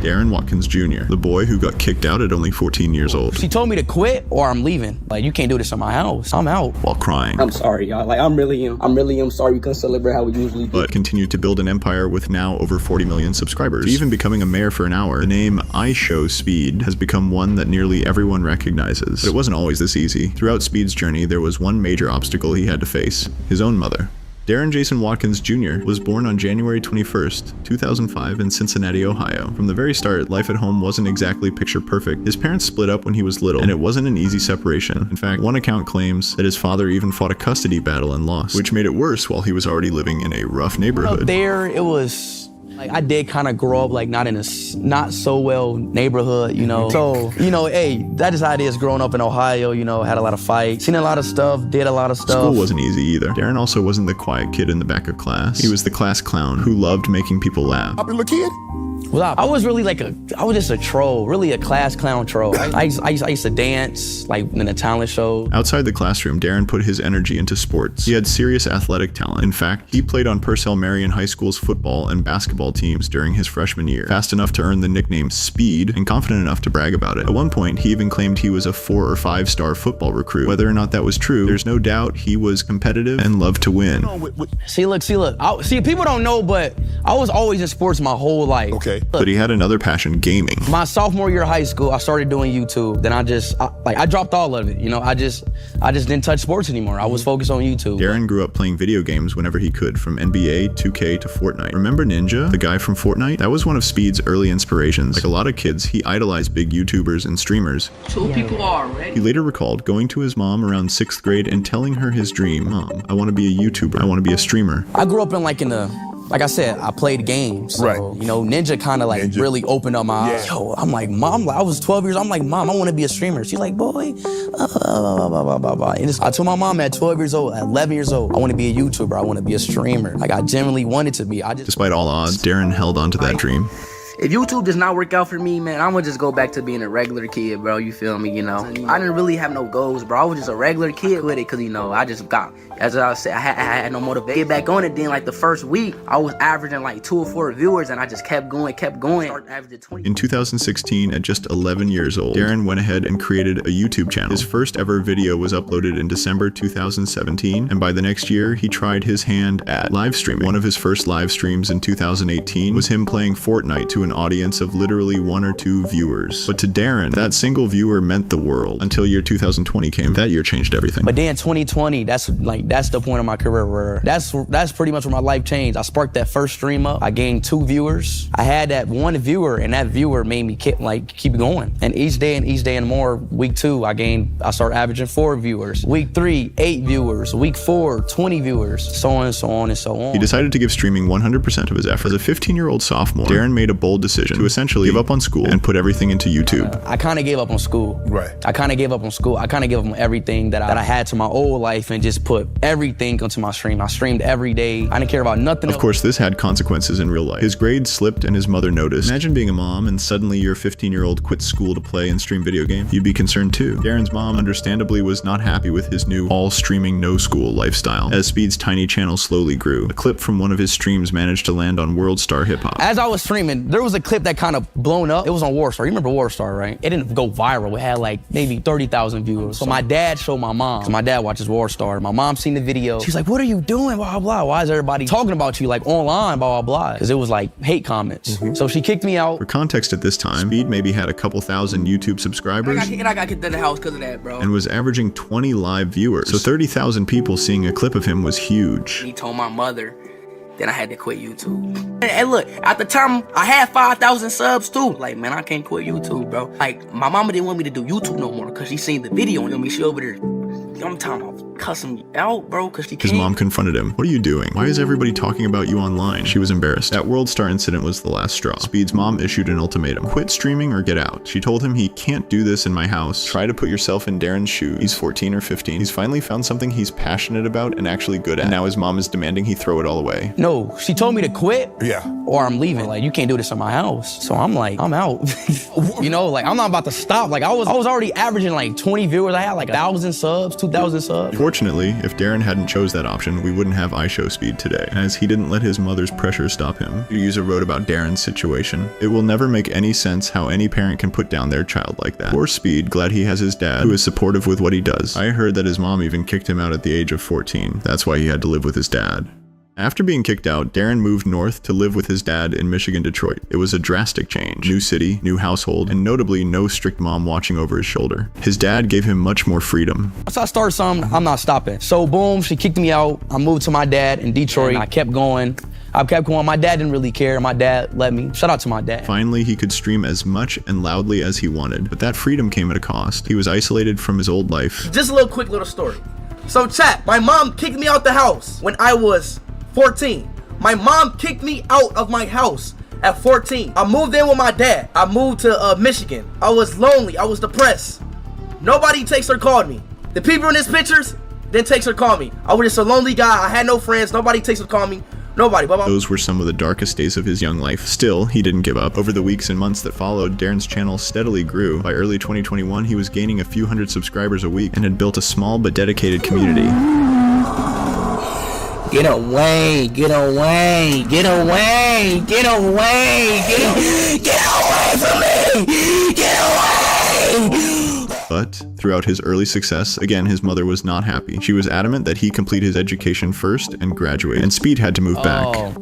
Darren Watkins Jr., the boy who got kicked out at only 14 years old. She told me to quit or I'm leaving. Like, you can't do this in my house. I'm out. While crying. I'm sorry, y'all. Like, I'm really sorry we couldn't celebrate how we usually do. But continued to build an empire with now over 40 million subscribers. Even becoming a mayor for an hour, the name IShowSpeed has become one that nearly everyone recognizes. But it wasn't always this easy. Throughout Speed's journey, there was one major obstacle he had to face: his own mother. Darren Jason Watkins Jr. was born on January 21st, 2005 in Cincinnati, Ohio. From the very start, life at home wasn't exactly picture perfect. His parents split up when he was little, and it wasn't an easy separation. In fact, one account claims that his father even fought a custody battle and lost, which made it worse while he was already living in a rough neighborhood. Up there, it was... like, I did kind of grow up like not in a not so well neighborhood, you know. So, you know, hey, that is how it is growing up in Ohio, you know, had a lot of fights, seen a lot of stuff, did a lot of stuff. School wasn't easy either. Darren also wasn't the quiet kid in the back of class. He was the class clown who loved making people laugh. Popular kid? Well, I was really like I was just a troll, really a class clown troll. I used to dance, like in the talent show. Outside the classroom, Darren put his energy into sports. He had serious athletic talent. In fact, he played on Purcell Marion High School's football and basketball teams during his freshman year, fast enough to earn the nickname Speed and confident enough to brag about it. At one point, he even claimed he was a 4- or 5-star football recruit. Whether or not that was true, there's no doubt he was competitive and loved to win. See, look. See, people don't know, but I was always in sports my whole life. Okay. But he had another passion: gaming. My sophomore year of high school, I started doing YouTube. Then I dropped all of it. You know, I just didn't touch sports anymore. I was focused on YouTube. Darren grew up playing video games whenever he could, from NBA, 2K to Fortnite. Remember Ninja, the guy from Fortnite? That was one of Speed's early inspirations. Like a lot of kids, he idolized big YouTubers and streamers. Two people already. He later recalled going to his mom around 6th grade and telling her his dream: "Mom, I want to be a YouTuber. I want to be a streamer." I grew up like I said, I played games. So, right. You know, Ninja kind of like really opened up my eyes. Yo, I'm like, Mom, I was 12 years old. I'm like, Mom, I want to be a streamer. She's like, boy, And I told my mom at 12 years old, at 11 years old, I want to be a YouTuber. I want to be a streamer. Like, I genuinely wanted to be. Despite all odds, Darren held on to that dream. If YouTube does not work out for me, man, I'm gonna just go back to being a regular kid, bro. You feel me? You know, I didn't really have no goals, bro. I was just a regular kid with it, cause you know, I just got, as I said, I had no motivation. Get back on it. Then like the first week, I was averaging like 2 or 4 viewers, and I just kept going. Started averaging 20. In 2016, at just 11 years old, Darren went ahead and created a YouTube channel. His first ever video was uploaded in December 2017, and by the next year, he tried his hand at live streaming. One of his first live streams in 2018 was him playing Fortnite to an audience of literally 1 or 2 viewers. But to Darren, that single viewer meant the world until year 2020 came. That year changed everything. But then 2020, that's the point of my career where that's pretty much where my life changed. I sparked that first stream up. I gained 2 viewers. I had that 1 viewer, and that viewer made me keep going. And each day and more. Week 2, I started averaging 4 viewers. Week 3, 8 viewers. Week 4, 20 viewers. So on and so on and so on. He decided to give streaming 100% of his effort. As a 15-year-old sophomore, Darren made a bold decision to essentially give up on school and put everything into YouTube. I kind of gave up on school. Right. I kind of gave up on school. I kind of gave up on everything that I had to my old life and just put everything onto my stream. I streamed every day. I didn't care about nothing else. Of course, this had consequences in real life. His grades slipped and his mother noticed. Imagine being a mom and suddenly your 15-year-old quits school to play and stream video games. You'd be concerned too. Darren's mom understandably was not happy with his new all-streaming, no-school lifestyle. As Speed's tiny channel slowly grew, a clip from one of his streams managed to land on World Star Hip Hop. As I was streaming, there was a clip that kind of blown up. It was on Warstar. You remember Warstar, right? It didn't go viral. It had like maybe 30,000 viewers. So my dad showed my mom, because my dad watches Warstar. My mom seen the video. She's like, what are you doing, blah, blah, blah. Why is everybody talking about you like online, blah, blah, blah? Because it was like hate comments. So she kicked me out. For context at this time, Speed maybe had a couple thousand YouTube subscribers. I got kicked out of the house because of that, bro. And was averaging 20 live viewers. So 30,000 people seeing a clip of him was huge. He told my mother, then I had to quit YouTube. And look, at the time, I had 5,000 subs too. Like, man, I can't quit YouTube, bro. Like, my mama didn't want me to do YouTube no more because she seen the video and she over there, I'm talking about cussing me out, bro, because she can't. His mom confronted him. What are you doing? Why is everybody talking about you online? She was embarrassed. That World Star incident was the last straw. Speed's mom issued an ultimatum. Quit streaming or get out. She told him he can't do this in my house. Try to put yourself in Darren's shoes. He's 14 or 15. He's finally found something he's passionate about and actually good at. And now his mom is demanding he throw it all away. No, she told me to quit. Yeah. Or I'm leaving. Like, you can't do this in my house. So I'm like, I'm out. You know, like, I'm not about to stop. Like, I was already averaging like 20 viewers. I had like 1,000 subs, 2,000 subs. Unfortunately, if Darren hadn't chose that option, we wouldn't have IShowSpeed today, as he didn't let his mother's pressure stop him. A user wrote about Darren's situation. It will never make any sense how any parent can put down their child like that. Poor Speed, glad he has his dad, who is supportive with what he does. I heard that his mom even kicked him out at the age of 14. That's why he had to live with his dad. After being kicked out, Darren moved north to live with his dad in Michigan, Detroit. It was a drastic change. New city, new household, and notably no strict mom watching over his shoulder. His dad gave him much more freedom. Once I start something, I'm not stopping. So boom, she kicked me out. I moved to my dad in Detroit. I kept going. My dad didn't really care. My dad let me. Shout out to my dad. Finally, he could stream as much and loudly as he wanted, but that freedom came at a cost. He was isolated from his old life. Just a quick little story. So chat, my mom kicked me out the house when I was 14. My mom kicked me out of my house at 14. I moved in with my dad. I moved to Michigan. I was lonely. I was depressed. Nobody takes or called me. The people in these pictures didn't text or call me. I was just a lonely guy. I had no friends. Nobody takes or call me. Nobody. Those were some of the darkest days of his young life. Still, he didn't give up. Over the weeks and months that followed, Darren's channel steadily grew. By early 2021, he was gaining a few hundred subscribers a week and had built a small but dedicated community. Get away, get away, get away, get away, get away from me, get away. But throughout his early success, again, his mother was not happy. She was adamant that he complete his education first and graduate, and Speed had to move back.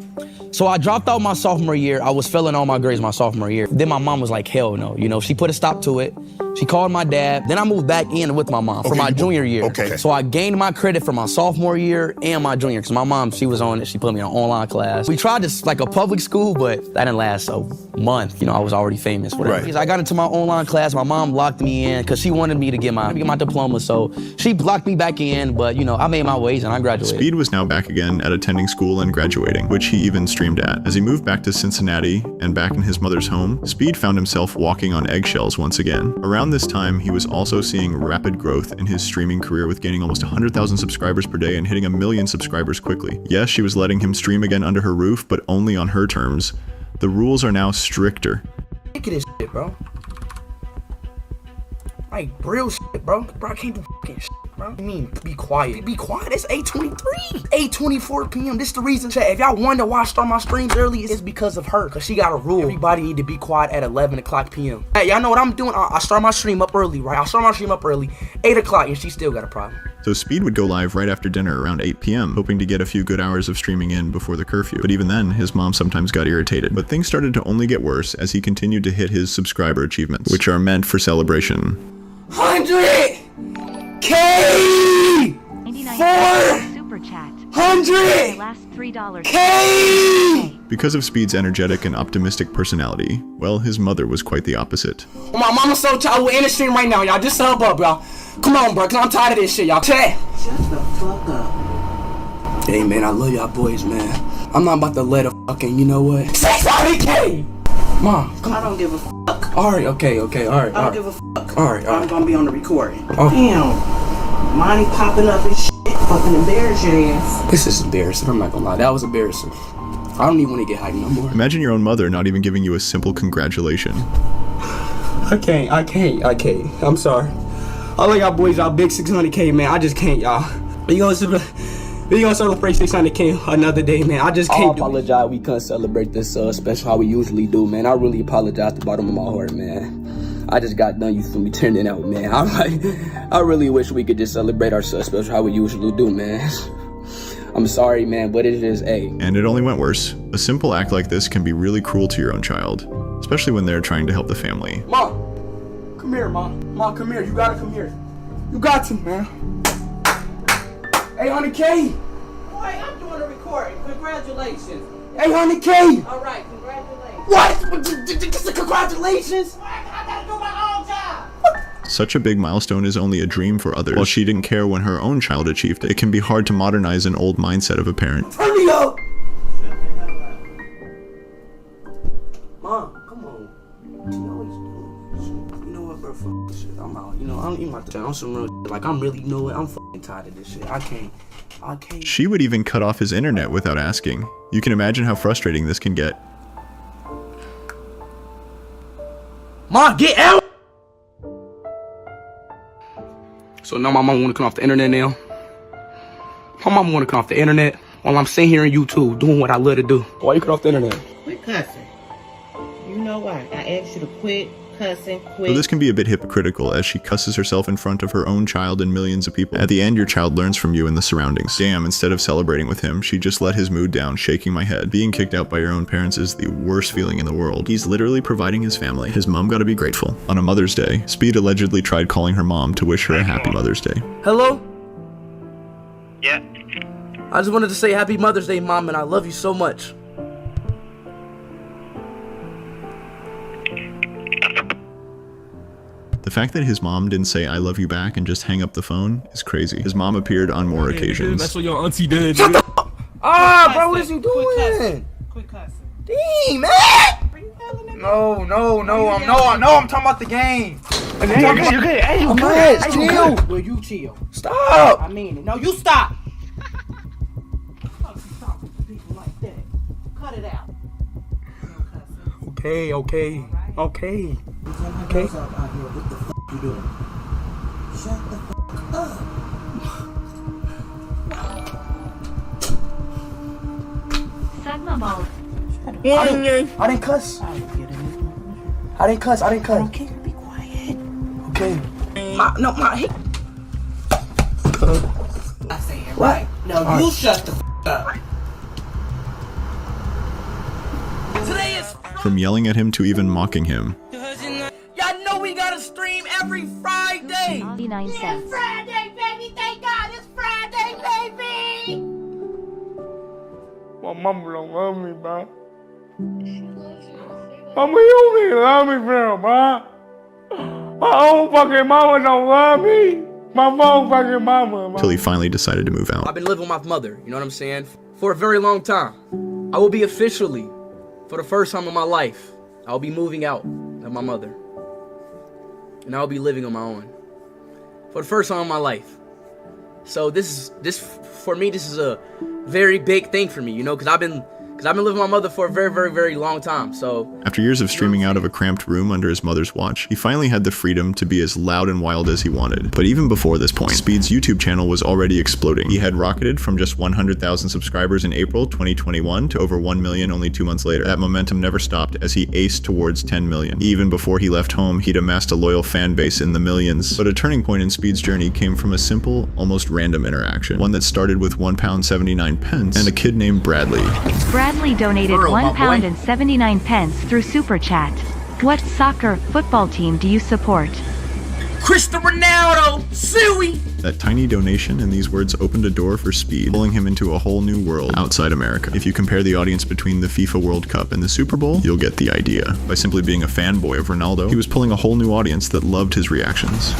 So I dropped out my sophomore year. I was failing all my grades my sophomore year. Then my mom was like, hell no. You know, she put a stop to it. She called my dad. Then I moved back in with my mom for my junior year. Okay. So I gained my credit for my sophomore year and my junior, because my mom, she was on it. She put me in an online class. We tried this like a public school, but that didn't last a month. You know, I was already famous. Whatever. Right. I got into my online class. My mom locked me in because she wanted me to get my diploma. So she locked me back in, but you know, I made my ways and I graduated. Speed was now back again at attending school and graduating, which he even streamed at. As he moved back to Cincinnati and back in his mother's home, Speed found himself walking on eggshells once again. Around this time, he was also seeing rapid growth in his streaming career, with gaining almost 100,000 subscribers per day and hitting 1 million subscribers quickly. Yes, she was letting him stream again under her roof, but only on her terms. The rules are now stricter. Look at this shit, bro. Like, real shit, bro. Bro, I can't do fucking shit, bro. I mean, be quiet. Be quiet. It's 8:23. 8:24 p.m. This the reason, chat. If y'all wonder why I start my streams early, it's because of her. Because she got a rule. Everybody need to be quiet at 11 o'clock p.m. Hey, y'all know what I'm doing? I start my stream up early, right? I start my stream up early, 8 o'clock, and she still got a problem. So Speed would go live right after dinner around 8 p.m., hoping to get a few good hours of streaming in before the curfew. But even then, his mom sometimes got irritated. But things started to only get worse as he continued to hit his subscriber achievements, which are meant for celebration. 100K! 400! Last $3. K! Because of Speed's energetic and optimistic personality, well, his mother was quite the opposite. Well, my mama's so tired. We're in the stream right now, y'all. Just sub up, y'all. Come on, bro, cause I'm tired of this shit, y'all. Chat. Shut the fuck up. Hey, man, I love y'all boys, man. I'm not about to let a fucking, you know what? 600K! Mom, come on. I don't give a fuck. Alright, okay, alright. I don't give a fuck. Alright. I'm gonna be on the recording. Oh. Damn. Money popping up and shit. Fucking embarrass your ass. This is embarrassing. I'm not gonna lie. That was embarrassing. I don't even want to get hyped no more. Imagine your own mother not even giving you a simple congratulation. I can't. I'm sorry. I love y'all boys, y'all big 600K, man. I just can't, y'all. We gonna celebrate 600K another day, man. I just can't. I apologize. We couldn't celebrate this special how we usually do, man. I really apologize at the bottom of my heart, man. I just got done, you feel me, turning out, man. I really wish we could just celebrate our special how we usually do, man. I'm sorry, man, but it is And it only went worse. A simple act like this can be really cruel to your own child, especially when they're trying to help the family. Mom, come here, Mom. Mom, come here. You gotta come here. You got to, man. 800K. Boy, I'm doing a recording. Congratulations. 800K. All right, congratulations. What? Just a congratulations? I gotta do my own job. Such a big milestone is only a dream for others. While she didn't care when her own child achieved it, it can be hard to modernize an old mindset of a parent. Turn me up. Mom, come on. You know what he's doing. You know what, bro? Fuck this shit. I'm out. You know, I'm even about to tell you some real shit. Like, I'm really, you know what? I'm fucking tired of this shit. I can't. She would even cut off his internet without asking. You can imagine how frustrating this can get. Mom, get out! So now my mom wanna come off the internet now. My mama wanna cut off the internet while I'm sitting here on YouTube doing what I love to do. Why you cut off the internet? Quit cussing. You know why? I asked you to quit cussing, quit. So this can be a bit hypocritical as she cusses herself in front of her own child and millions of people. At the end, your child learns from you and the surroundings. Damn, instead of celebrating with him, she just let his mood down, shaking my head. Being kicked out by your own parents is the worst feeling in the world. He's literally providing his family. His mom gotta be grateful. On a Mother's Day, Speed allegedly tried calling her mom to wish her a happy Mother's Day. Hello? Yeah. I just wanted to say happy Mother's Day, Mom, and I love you so much. The fact that his mom didn't say I love you back and just hang up the phone is crazy. His mom appeared on more occasions. That's what your auntie did. Ah, bro, what is you doing? Quit cussing. Dang, man! No, I'm talking about the game. You good? Hey, you good? Chill. Well, you chill. Stop. I mean it. No, you stop. Stop with people like that. Cut it out. Okay. Okay. Out here, what the f you doing? Shut the f up. Sigma mode. I didn't cuss. I didn't cuss. I don't care. Be quiet. Okay. I say it right. No, you shut the f up. Today is From yelling at him to even mocking him. y'all know we gotta stream every Friday. 99 cents. Friday, baby. Thank God it's Friday, baby. My mama don't love me, bro. Mama, you don't even love me, bro. My own fucking mama don't love me. My own fucking mama. Till he finally decided to move out. I've been living with my mother, you know what I'm saying? For a very long time. I will be officially, for the first time in my life, I'll be moving out of my mother. And I'll be living on my own. For the first time in my life. So this for me, this is a very big thing for me, you know, because I've been living with my mother for a very, very, very long time, so... After years of streaming out of a cramped room under his mother's watch, he finally had the freedom to be as loud and wild as he wanted. But even before this point, Speed's YouTube channel was already exploding. He had rocketed from just 100,000 subscribers in April 2021 to over 1 million only 2 months later. That momentum never stopped as he aced towards 10 million. Even before he left home, he'd amassed a loyal fan base in the millions. But a turning point in Speed's journey came from a simple, almost random interaction. One that started with £1.79 and a kid named Bradley. Bradley donated Earl, my £1 boy. and 79 pence through Super Chat. What soccer football team do you support? Cristiano Ronaldo, Suey! That tiny donation and these words opened a door for Speed, pulling him into a whole new world outside America. If you compare the audience between the FIFA World Cup and the Super Bowl, you'll get the idea. By simply being a fanboy of Ronaldo, he was pulling a whole new audience that loved his reactions.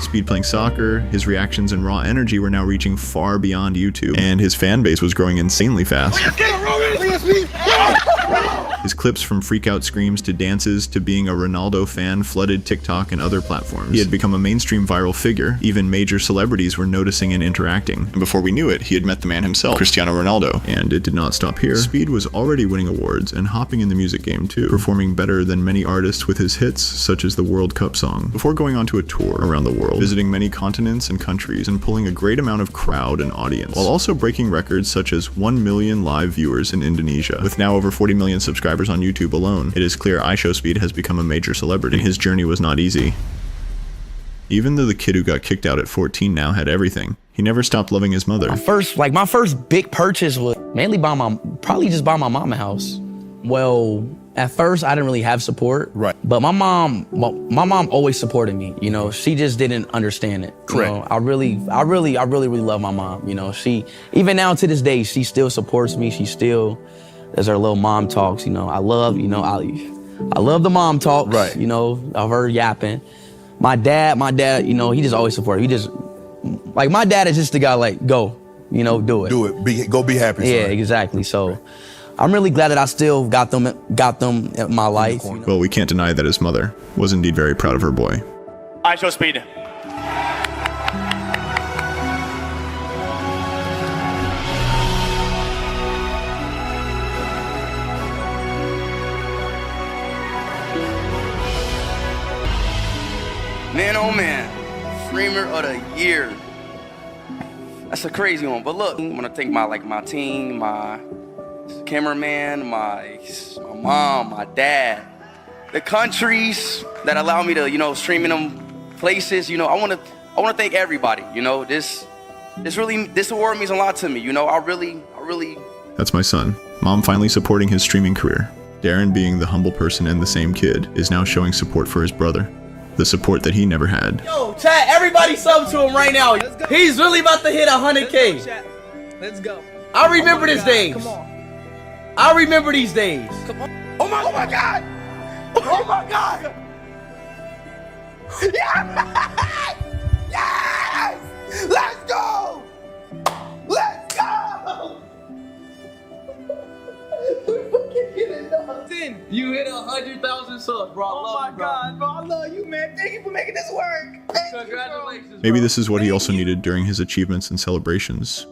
Speed playing soccer, his reactions and raw energy were now reaching far beyond YouTube, and his fan base was growing insanely fast. His clips from freak-out screams to dances to being a Ronaldo fan flooded TikTok and other platforms. He had become a mainstream viral figure. Even major celebrities were noticing and interacting. And before we knew it, he had met the man himself, Cristiano Ronaldo. And it did not stop here. Speed was already winning awards and hopping in the music game too, performing better than many artists with his hits, such as the World Cup song, before going on to a tour around the world, visiting many continents and countries and pulling a great amount of crowd and audience, while also breaking records such as 1 million live viewers in Indonesia. With now over 40 million subscribers on YouTube alone, it is clear IShowSpeed has become a major celebrity, and his journey was not easy. Even though the kid who got kicked out at 14 now had everything, he never stopped loving his mother. My first big purchase was mainly probably just buy my mom a house. Well, at first I didn't really have support. Right. But my mom always supported me. You know, she just didn't understand it. Correct. You know, I really love my mom. You know, she, even now to this day, she still supports me. She still does her little mom talks. You know, I love the mom talks. Right. You know, of her yapping. My dad, you know, he just always supported. He just, like, my dad is just the guy, like, go, you know, do it. Do it. Go be happy. Yeah, son. exactly. So I'm really glad that I still got them in my life. You know? Well, we can't deny that his mother was indeed very proud of her boy. IShowSpeed. Man, oh man, streamer of the year. That's a crazy one, but look, I want to thank my team, my cameraman, my mom, my dad, the countries that allow me to, stream in them places. I want to thank everybody. This award means a lot to me. I really. That's my son. Mom finally supporting his streaming career. Darren, being the humble person and the same kid, is now showing support for his brother. The support that he never had. Yo, chat, everybody sub to him right now. He's really about to hit 100K. Let's go. I remember these days. Come on. I remember these days. Come on. Oh my God. Oh my God. Yes! Yes! Let's go! Let's go! You hit 100,000 subs, bro. Oh my God, bro. I love you, man. Thank you for making this work. Congratulations. Maybe this is what he also needed during his achievements and celebrations.